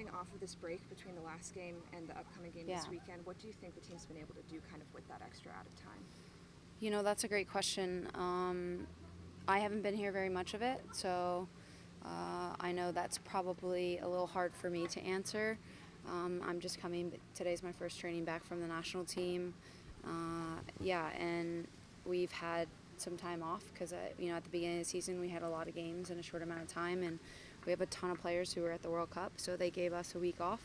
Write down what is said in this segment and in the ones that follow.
coming off of this break between the last game and the upcoming game this weekend, what do you think the team's been able to do kind of with that extra added time? You know, that's a great question. I haven't been here very much of it, so I know that's probably a little hard for me to answer. I'm just coming. Today's my first training back from the national team. And we've had some time off because, at the beginning of the season we had a lot of games in a short amount of time, and we have a ton of players who were at the World Cup, so they gave us a week off.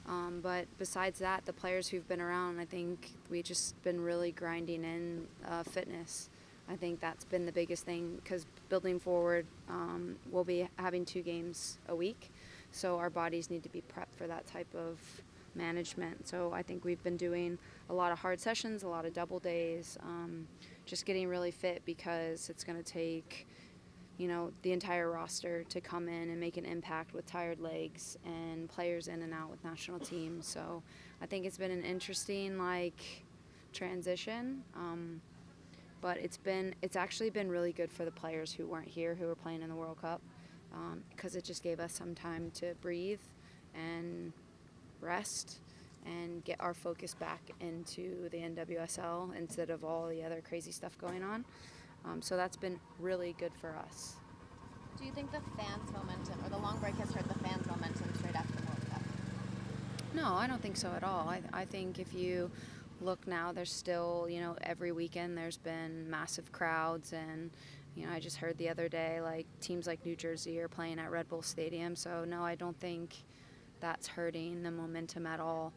But besides that, the players who've been around, I think we've just been really grinding in fitness. I think that's been the biggest thing because building forward, we'll be having 2 games a week, so our bodies need to be prepped for that type of management. So I think we've been doing a lot of hard sessions, a lot of double days, just getting really fit because it's going to take the entire roster to come in and make an impact with tired legs and players in and out with national teams. So I think it's been an interesting transition, but it's actually been really good for the players who weren't here, who were playing in the World Cup, because it just gave us some time to breathe and rest and get our focus back into the NWSL instead of all the other crazy stuff going on. So that's been really good for us. Do you think the fans' momentum, or the long break has hurt the fans' momentum straight after the World Cup? No, I don't think so at all. I think if you look now, there's still, every weekend there's been massive crowds, and, I just heard the other day, teams like New Jersey are playing at Red Bull Stadium. So, no, I don't think that's hurting the momentum at all.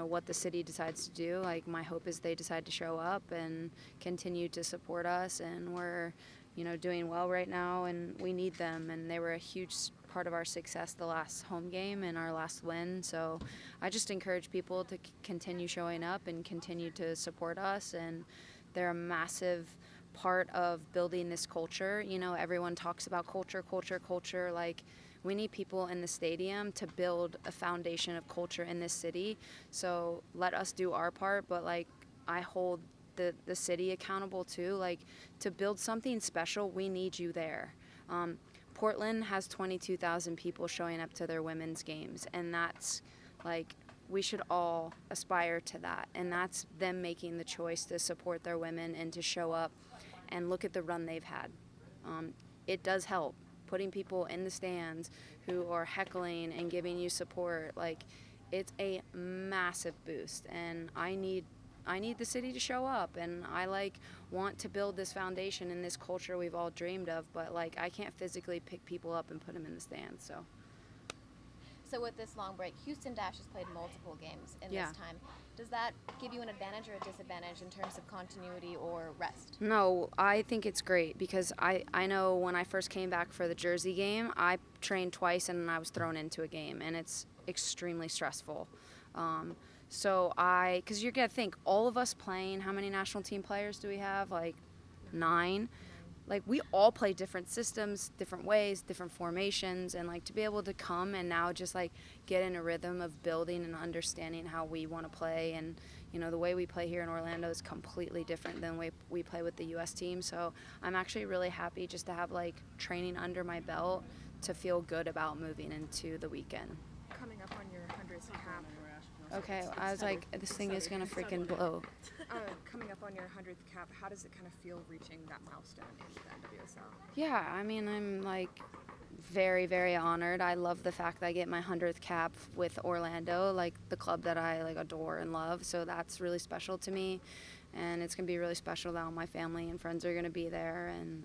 What the city decides to do, my hope is they decide to show up and continue to support us, and we're doing well right now, and we need them, and they were a huge part of our success the last home game and our last win. So I just encourage people to continue showing up and continue to support us, and they're a massive part of building this culture. Everyone talks about culture. We need people in the stadium to build a foundation of culture in this city. So let us do our part, but I hold the city accountable too. To build something special, we need you there. Portland has 22,000 people showing up to their women's games, and that's we should all aspire to that. And that's them making the choice to support their women and to show up and look at the run they've had. It does help. Putting people in the stands who are heckling and giving you support, it's a massive boost, and I need the city to show up, and I want to build this foundation and this culture we've all dreamed of, but I can't physically pick people up and put them in the stands. So with this long break, Houston Dash has played multiple games in this time. Does that give you an advantage or a disadvantage in terms of continuity or rest? No, I think it's great because I know when I first came back for the Jersey game, I trained twice and I was thrown into a game, and it's extremely stressful. Because you're going to think, all of us playing, how many national team players do we have? 9. We all play different systems, different ways, different formations, and to be able to come and now just get in a rhythm of building and understanding how we want to play. And the way we play here in Orlando is completely different than the way we play with the U.S. team. So I'm actually really happy just to have training under my belt to feel good about moving into the weekend. Coming up on your 100th cap. Okay, I was this thing is going to freaking blow. Coming up on your 100th cap, how does it kind of feel reaching that milestone in the NWSL? Yeah, I mean, I'm very, very honored. I love the fact that I get my 100th cap with Orlando, the club that I adore and love. So that's really special to me, and it's going to be really special that all my family and friends are going to be there. And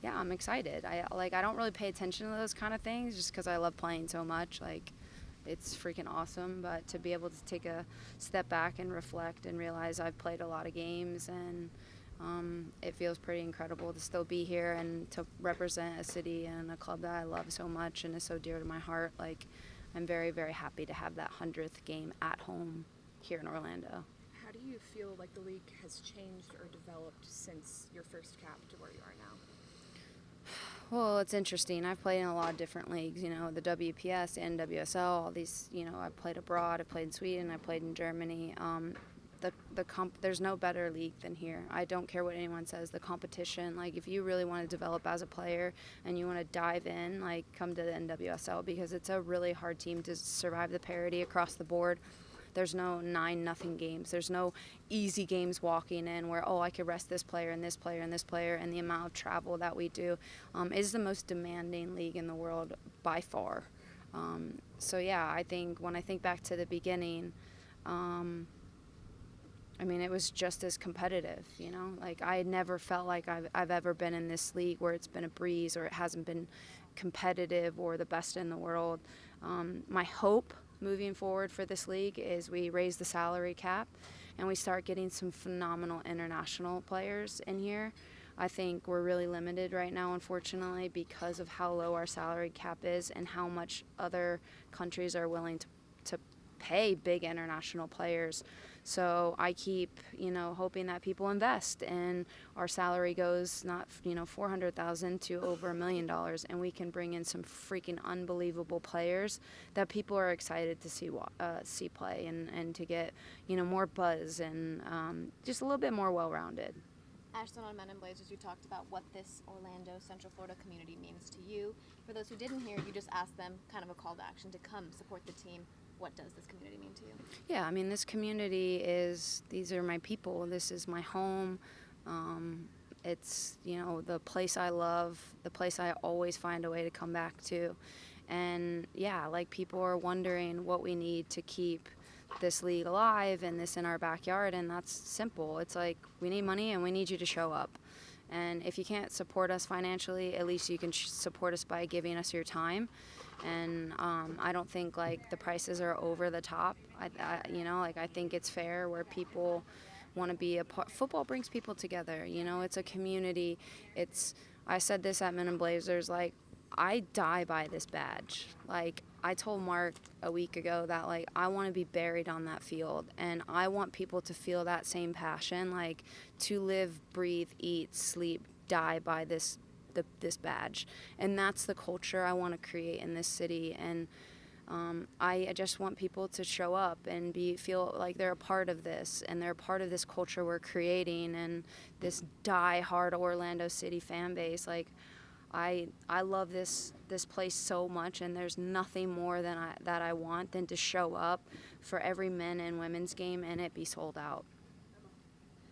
I'm excited. I don't really pay attention to those kind of things just because I love playing so much. It's freaking awesome, but to be able to take a step back and reflect and realize I've played a lot of games, and it feels pretty incredible to still be here and to represent a city and a club that I love so much and is so dear to my heart. I'm very, very happy to have that 100th game at home here in Orlando. How do you feel like the league has changed or developed since your first cap to where you are now? Well, it's interesting. I've played in a lot of different leagues, the WPS, the NWSL, all these, I've played abroad, I've played in Sweden, I've played in Germany. there's no better league than here. I don't care what anyone says. The competition, like if you really want to develop as a player and you want to dive in, like come to the NWSL, because it's a really hard team to survive the parity across the board. There's no 9-0 games. There's no easy games walking in where, I could rest this player and this player and this player. And the amount of travel that we do is the most demanding league in the world by far. So yeah, I think when I think back to the beginning, it was just as competitive, Like I never felt like I've ever been in this league where it's been a breeze or it hasn't been competitive or the best in the world. My hope moving forward for this league is we raise the salary cap and we start getting some phenomenal international players in here. I think we're really limited right now, unfortunately, because of how low our salary cap is and how much other countries are willing to pay big international players. So I keep, hoping that people invest and our salary goes not, $400,000 to over $1 million, and we can bring in some freaking unbelievable players that people are excited to see play and to get, more buzz and just a little bit more well-rounded. Ashlyn, on Men in Blazers, you talked about what this Orlando, Central Florida community means to you. For those who didn't hear, you just asked them kind of a call to action to come support the team. What does this community mean to you? Yeah, this community these are my people. This is my home. It's, the place I love, the place I always find a way to come back to. And yeah, like people are wondering what we need to keep this league alive and this in our backyard, and that's simple. It's like we need money and we need you to show up. And if you can't support us financially, at least you can support us by giving us your time. And I don't think like the prices are over the top. I think it's fair where people want to be a part. Football brings people together. It's a community. I said this at Men in Blazers, like I die by this badge. Like I told Mark a week ago that like I want to be buried on that field, and I want people to feel that same passion, like to live, breathe, eat, sleep, die by this badge. And that's the culture I want to create in this city. And I just want people to show up and feel like they're a part of this, and they're a part of this culture we're creating and this die-hard Orlando City fan base. Like I love this place so much, and there's nothing more that I want than to show up for every men and women's game and it be sold out.